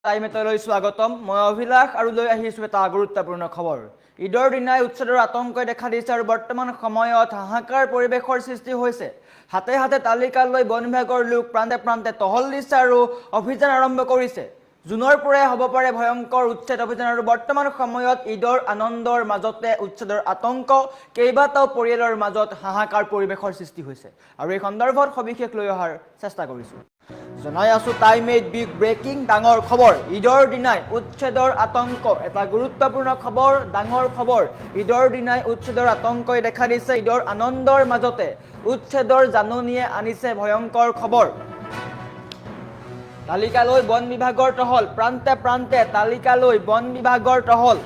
টাইমেটলৈ স্বাগতম। মই অভিলাষ আৰু লৈ আহিছোঁ এটা গুৰুত্বপূৰ্ণ খবৰ। ঈদৰ দিনাই উচ্ছেদৰ আতংকই দেখা দিছে আৰু বৰ্তমান সময়ত হাহাকাৰ পৰিৱেশৰ সৃষ্টি হৈছে। হাতে হাতে তালিকা লৈ বন বিভাগৰ লোক প্ৰান্তে প্ৰান্তে টহল দিছে আৰু অভিযান আৰম্ভ কৰিছে। জুনৰ পৰাই হ'ব পাৰে ভয়ংকৰ উচ্ছেদ অভিযান আৰু বৰ্তমান সময়ত ঈদৰ আনন্দৰ মাজতে উচ্ছেদৰ আতংক, কেইবাটাও পৰিয়ালৰ মাজত হাহাকাৰ পৰিৱেশৰ সৃষ্টি হৈছে আৰু এই সন্দৰ্ভত সবিশেষ লৈ অহাৰ চেষ্টা কৰিছোঁ। জনাই আছো টাইম 8 বিগ ব্ৰেকিং ডাঙৰ খবৰ। ঈদৰ দিনাই উচ্ছেদৰ আতংক, এটা গুৰুত্বপূৰ্ণ খবৰ, ডাঙৰ খবৰ। ঈদৰ দিনাই উচ্ছেদৰ আতংকই দেখা দিছে। ঈদৰ আনন্দৰ মাজতে উচ্ছেদৰ জাননীয়ে আনিছে ভয়ংকৰ খবৰ। তালিকালৈ বন বিভাগৰ টহল, প্ৰান্তে প্ৰান্তে তালিকালৈ বন বিভাগৰ টহল।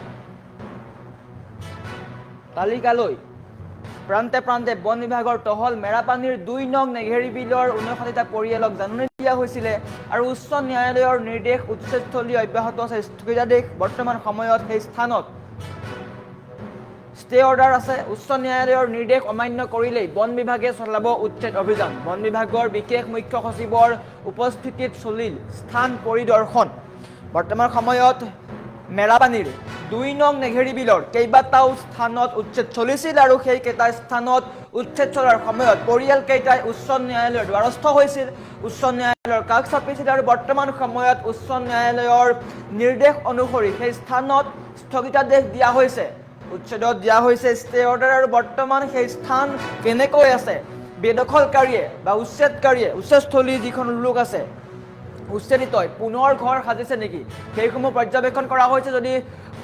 তালিকালৈ প্ৰান্তে প্ৰান্তে বন বিভাগৰ টহল। মেৰাপানীৰ ২ নং নেঘেৰী বিলৰ ৫৯টা পৰিয়ালক জাননী দিয়া হৈছিলে আৰু উচ্চ ন্যায়ালয়ৰ নিৰ্দেশ, উচ্ছেদস্থলী অব্যাহত আছে। স্থগিতাদেশ বৰ্তমান সময়ত সেই স্থানত ষ্টে অৰ্ডাৰ আছে। উচ্চ ন্যায়ালয়ৰ নিৰ্দেশ অমান্য কৰিলেই বন বিভাগে চলাব উচ্ছেদ অভিযান। বন বিভাগৰ বিশেষ মুখ্য সচিবৰ উপস্থিতিত চলিল স্থান পৰিদৰ্শন। বৰ্তমান সময়ত মেৰাপানীৰ ২ নং নেঘেৰী বিলৰ কেইবাটাও স্থানত উচ্ছেদ চলিছিল আৰু সেইকেইটা স্থানত উচ্ছেদ চলাৰ সময়ত পৰিয়ালকেইটাই উচ্চ ন্যায়ালয়ৰ দ্বাৰস্থ হৈছিল, উচ্চ ন্যায়ালয়ৰ কাষ চাপিছিল আৰু বৰ্তমান সময়ত উচ্চ ন্যায়ালয়ৰ নিৰ্দেশ অনুসৰি সেই স্থানত স্থগিতাদেশ দিয়া হৈছে, উচ্ছেদত দিয়া হৈছে ষ্টে অৰ্ডাৰ। আৰু বৰ্তমান সেই স্থান কেনেকৈ আছে, বেদখলকাৰীয়ে বা উচ্ছেদকাৰীয়ে, উচ্ছেদস্থলী যিখন লোক আছে, উচ্ছেদিতই পুনৰ ঘৰ সাজিছে নেকি, সেইসমূহ পৰ্যবেক্ষণ কৰা হৈছে। যদি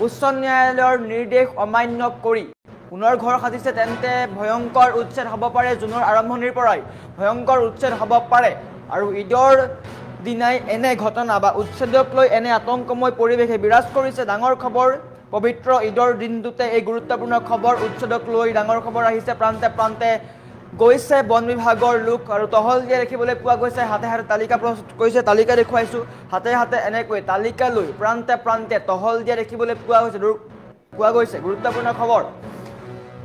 উচ্চ ন্যায়ালয়ৰ নিৰ্দেশ অমান্য কৰি পুনৰ ঘৰ সাজিছে তেন্তে ভয়ংকৰ উচ্ছেদ হ'ব পাৰে। জুনৰ আৰম্ভণিৰ পৰাই ভয়ংকৰ উচ্ছেদ হ'ব পাৰে আৰু ঈদৰ দিনাই এনে ঘটনা বা উচ্ছেদক লৈ এনে আতংকময় পৰিৱেশে বিৰাজ কৰিছে। ডাঙৰ খবৰ, পবিত্ৰ ঈদৰ দিনটোতে এই গুৰুত্বপূৰ্ণ খবৰ, উচ্ছেদক লৈ ডাঙৰ খবৰ আহিছে। প্ৰান্তে প্ৰান্তে গৈছে বন বিভাগৰ লোক আৰু টহল দিয়া দেখিবলৈ পোৱা গৈছে। হাতে হাতে তালিকা প্ৰস্তুত কৰিছে, তালিকা দেখুৱাইছোঁ। হাতে হাতে এনেকৈ তালিকা লৈ প্ৰান্তে প্ৰান্তে টহল দিয়া দেখিবলৈ পোৱা গৈছে। গুৰুত্বপূৰ্ণ খবৰ।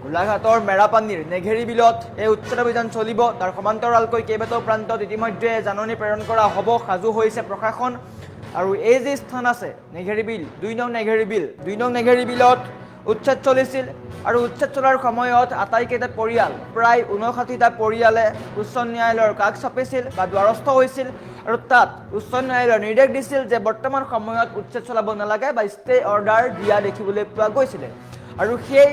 গোলাঘাটৰ মেৰাপানীৰ নেঘেৰী বিলত এই উচ্ছেদ অভিযান চলিব। তাৰ সমান্তৰালকৈ কেইবাটাও প্ৰান্তত ইতিমধ্যে জাননী প্ৰেৰণ কৰা হ'ব, সাজু হৈছে প্ৰশাসন। আৰু এই যি স্থান আছে নেঘেৰী বিল, ২ নং নেঘেৰী বিল, ২ নং নেঘেৰী বিলত উচ্ছেদ চলিছিল আৰু উচ্ছেদ চলাৰ সময়ত আটাইকেইটা পৰিয়াল, প্ৰায় ৫৯টা পৰিয়ালে উচ্চ ন্যায়ালয়ৰ কাষ চাপিছিল বা দ্বাৰস্থ হৈছিল আৰু তাত উচ্চ ন্যায়ালয়ে নিৰ্দেশ দিছিল যে বৰ্তমান সময়ত উচ্ছেদ চলাব নালাগে বা ষ্টে অৰ্ডাৰ দিয়া দেখিবলৈ পোৱা গৈছিলে। আৰু সেই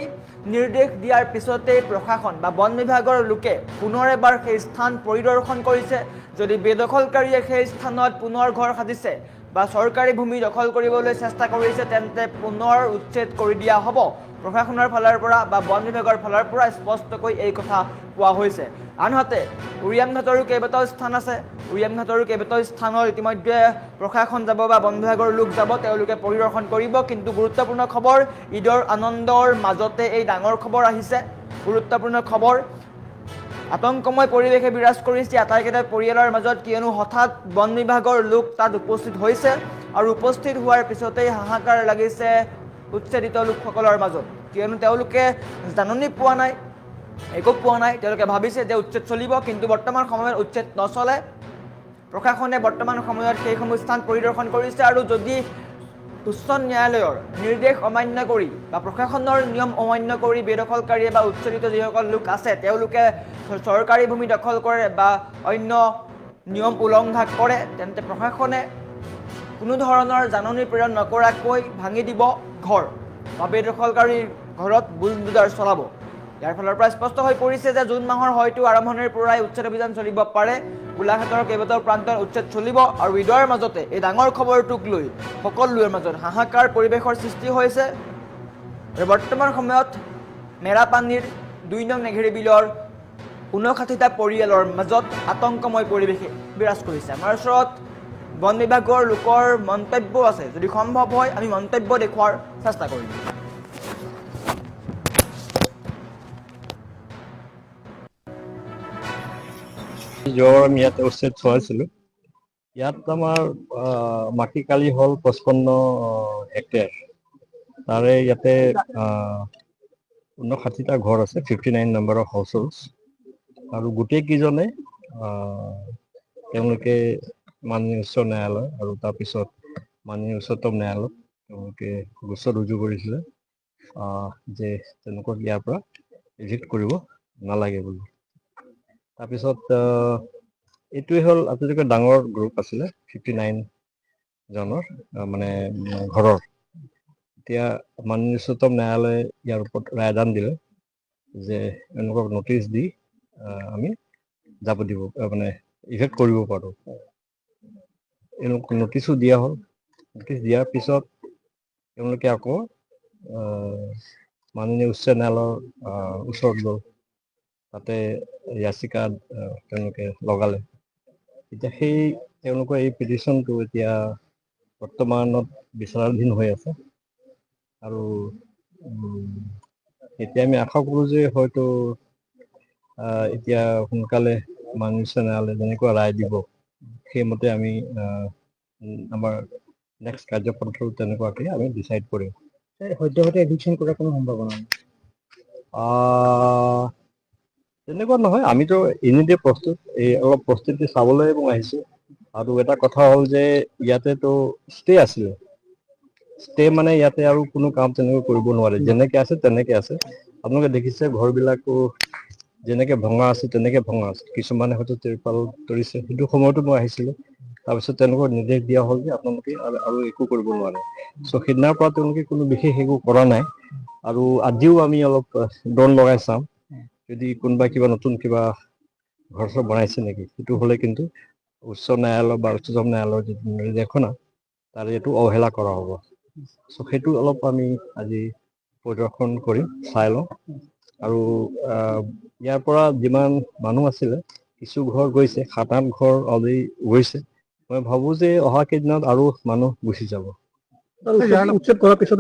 নিৰ্দেশ দিয়াৰ পিছতেই প্ৰশাসন বা বন বিভাগৰ লোকে পুনৰ এবাৰ সেই স্থান পৰিদৰ্শন কৰিছে। যদি বেদখলকাৰীয়ে সেই স্থানত পুনৰ ঘৰ সাজিছে বা চৰকাৰী ভূমি দখল কৰিবলৈ চেষ্টা কৰিছে তেন্তে পুনৰ উচ্ছেদ কৰি দিয়া হ'ব। প্ৰশাসনৰ ফালৰ পৰা বা বন বিভাগৰ ফালৰ পৰা স্পষ্টকৈ এই কথা কোৱা হৈছে। আনহাতে উৰিয়ামঘাটৰো কেইবাটাও স্থান আছে। উৰিয়ামঘাটৰো কেইবাটাও স্থানত ইতিমধ্যে প্ৰশাসন যাব বা বন বিভাগৰ লোক যাব, তেওঁলোকে পৰিদৰ্শন কৰিব। কিন্তু গুৰুত্বপূৰ্ণ খবৰ, ঈদৰ আনন্দৰ মাজতে এই ডাঙৰ খবৰ আহিছে। গুৰুত্বপূৰ্ণ খবৰ, আতংকময় পৰিৱেশে বিৰাজ কৰিছে আটাইকেইটা পৰিয়ালৰ মাজত, কিয়নো হঠাৎ বন বিভাগৰ লোক তাত উপস্থিত হৈছে আৰু উপস্থিত হোৱাৰ পিছতেই হাহাকাৰ লাগিছে উচ্ছেদিত লোকসকলৰ মাজত। কিয়নো তেওঁলোকে জাননী পোৱা নাই, একো পোৱা নাই, তেওঁলোকে ভাবিছে যে উচ্ছেদ চলিব, কিন্তু বৰ্তমান সময়ত উচ্ছেদ নচলে। প্ৰশাসনে বৰ্তমান সময়ত সেইসমূহ স্থান পৰিদৰ্শন কৰিছে আৰু যদি উচ্চ ন্যায়ালয়ৰ নিৰ্দেশ অমান্য কৰি বা প্ৰশাসনৰ নিয়ম অমান্য কৰি বেদখলকাৰীয়ে বা উচ্ছেদিত যিসকল লোক আছে তেওঁলোকে চৰকাৰী ভূমি দখল কৰে বা অন্য নিয়ম উলংঘা কৰে, তেন্তে প্ৰশাসনে কোনো ধৰণৰ জাননী প্ৰেৰণ নকৰাকৈ ভাঙি দিব ঘৰ বা বেদখলকাৰীৰ ঘৰত বুলডোজাৰ চলাব। ইয়াৰ ফালৰ পৰা স্পষ্ট হৈ পৰিছে যে জুন মাহৰ হয়তো আৰম্ভণিৰ পৰাই উচ্ছেদ অভিযান চলিব পাৰে। গোলাঘাটৰ কেইবাটাও প্ৰান্তত উচ্ছেদ চলিব আৰু ঈদৰ মাজতে এই ডাঙৰ খবৰটোক লৈ সকলোৰে মাজত হাহাকাৰ পৰিৱেশৰ সৃষ্টি হৈছে। আৰু বৰ্তমান সময়ত মেৰাপানীৰ ২ নং নেঘেৰী বিলৰ ৫৯টা পৰিয়ালৰ মাজত আতংকময় পৰিৱেশে বিৰাজ কৰিছে। আমাৰ ওচৰত বন বিভাগৰ লোকৰ মন্তব্য আছে, যদি সম্ভৱ হয় আমি মন্তব্য দেখুওৱাৰ চেষ্টা কৰিম। যোৱা আমি ইয়াতে উচ্ছেদ চলাইছিলোঁ। ইয়াত আমাৰ মাটি কালি হ'ল ৫৫ হেক্টেয়াৰ। তাৰে ইয়াতে ৫৯টা ঘৰ আছে, 59 নম্বৰ অফ হাউচ হোল্ডছ। আৰু গোটেইকেইজনে তেওঁলোকে মাননীয় উচ্চ ন্যায়ালয় আৰু তাৰপিছত মাননীয় উচ্চতম ন্যায়ালয়ত তেওঁলোকে গোচৰ ৰুজু কৰিছিলে যে তেওঁলোকক ইয়াৰ পৰা ইভিক্ট কৰিব নালাগে বুলি। তাৰপিছত এইটোৱে হ'ল আটাইতকৈ ডাঙৰ গ্ৰুপ আছিলে 59 জনৰ মানে ঘৰৰ। এতিয়া মাননীয় উচ্চতম ন্যায়ালয়ে ইয়াৰ ওপৰত ৰায়দান দিলে যে এনেকুৱা নটিচ দি আমি যাব দিব মানে ইফেক্ট কৰিব পাৰোঁ। নটিচো দিয়া হ'ল। নটিচ দিয়াৰ পিছত তেওঁলোকে আকৌ মাননীয় উচ্চ ন্যায়ালয়ৰ ওচৰত গ'ল, তাতে ইয়াচিকা তেওঁলোকে লগালে। এতিয়া সেই তেওঁলোকৰ এই পিটিশ্যনটো এতিয়া বৰ্তমানত বিচাৰাধীন হৈ আছে আৰু এতিয়া আমি আশা কৰোঁ যে হয়তো এতিয়া সোনকালে মাননীয় উচ্চ ন্যায়ালয়ে যেনেকুৱা ৰায় দিব সেইমতে আমি আমাৰ নেক্সট কাৰ্যপন্থাও তেনেকুৱাকে আমি ডিচাইড কৰিম। সদ্যহতে এভিকশ্যন কৰাৰ কোনো সম্ভাৱনা নাই? তেনেকুৱা নহয়, আমিতো এনেতে প্ৰস্তুত, অলপ প্ৰস্তুতি চাবলৈ মই আহিছোঁ। আৰু এটা কথা হ'ল যে ইয়াতেতো ষ্টে আছিলে, ষ্টে মানে ইয়াতে আৰু কোনো কাম তেনেকৈ কৰিব নোৱাৰে, যেনেকে আছে তেনেকে আছে। আপোনালোকে দেখিছে ঘৰবিলাকো যেনেকে ভঙা আছে তেনেকে ভঙা আছে, কিছুমানে হয়তো তিৰপাল তৰিছে। সেইটো সময়তো মই আহিছিলোঁ, তাৰপিছত তেওঁলোকক নিৰ্দেশ দিয়া হ'ল যে আপোনালোকে আৰু একো কৰিব নোৱাৰে। চ' সেইদিনাৰ পৰা তেওঁলোকে কোনো বিশেষ একো কৰা নাই। আৰু আজিও আমি অলপ ড্ৰোন লগাই চাম, যদি কোনোবা কিবা নতুন কিবা ঘৰ চৰ বনাইছে নেকি। সেইটো হ'লে কিন্তু উচ্চ ন্যায়ালয় বা উচ্চতম ন্যায়ালয়ৰ যিটো নিৰ্দেশনা তাৰে এইটো অৱহেলা কৰা হ'ব। চ' সেইটো অলপ আমি আজি পৰিদৰ্শন কৰিম, চাই লওঁ। আৰু ইয়াৰ পৰা যিমান মানুহ আছিলে, কিছু ঘৰ গৈছে, 7-8 ঘৰ অলৰেডি গৈছে। মই ভাবোঁ যে অহা কেইদিনত আৰু মানুহ গুচি যাব। উচ্ছেদ কৰাৰ পিছত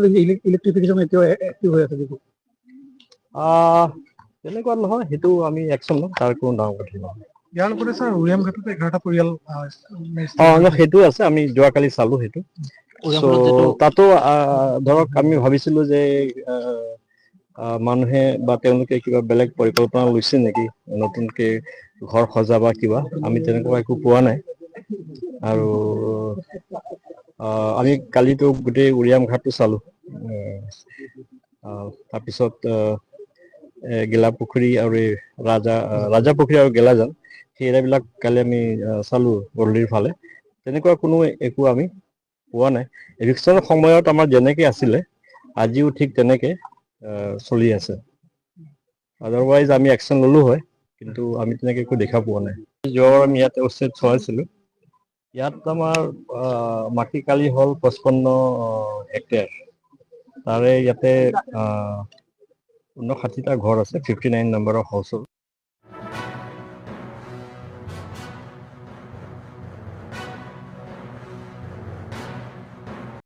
ইলেক্ট্ৰিফিকেশ্যন এতিয়াও এক্টিভ হৈ আছে দেখোন। তেনেকুৱা নহয়, সেইটো আমি একচন ল'ম, তাৰ কোনো ডাঙৰ কথা নহয়। ইয়াৰ লগতে ছাৰ উৰিয়াম ঘাটতো 11টা পৰিয়াল সেইটো আছে, আমি যোৱাকালি চালো সেইটো। চ' তাতো ধৰক আমি ভাবিছিলো যে মানুহে বা তেওঁলোকে কিবা বেলেগ পৰিকল্পনা লৈছে নেকি, নতুনকে ঘৰ সজা বা কিবা, আমি তেনেকুৱা একো পোৱা নাই। আৰু আমি কালিতো গোটেই উৰিয়াম ঘাটটো চালো। তাৰপিছত গেলাপুখুৰী আৰু এই ৰাজাপুখুৰী আৰু গেলাজান, সেই এৰিয়াবিলাক কালি আমি চালো গধূলিৰ ফালে। তেনেকুৱা কোনো একো আমি পোৱা নাই। এভিকশ্যনৰ সময়ত আমাৰ যেনেকে আছিলে আজিও ঠিক তেনেকে চলি আছে। আদাৰৱাইজ আমি একচন ললো হয়, কিন্তু আমি তেনেকে একো দেখা পোৱা নাই। যোৱাবাৰ আমি ইয়াতে উচ্ছেদ চলাইছিলো। ইয়াত আমাৰ মাটি কালি হ'ল 55 হেক্টৰ। তাৰে ইয়াতে 59টা ঘৰ আছে, 59 নম্বৰৰ হাউচ হ'ল।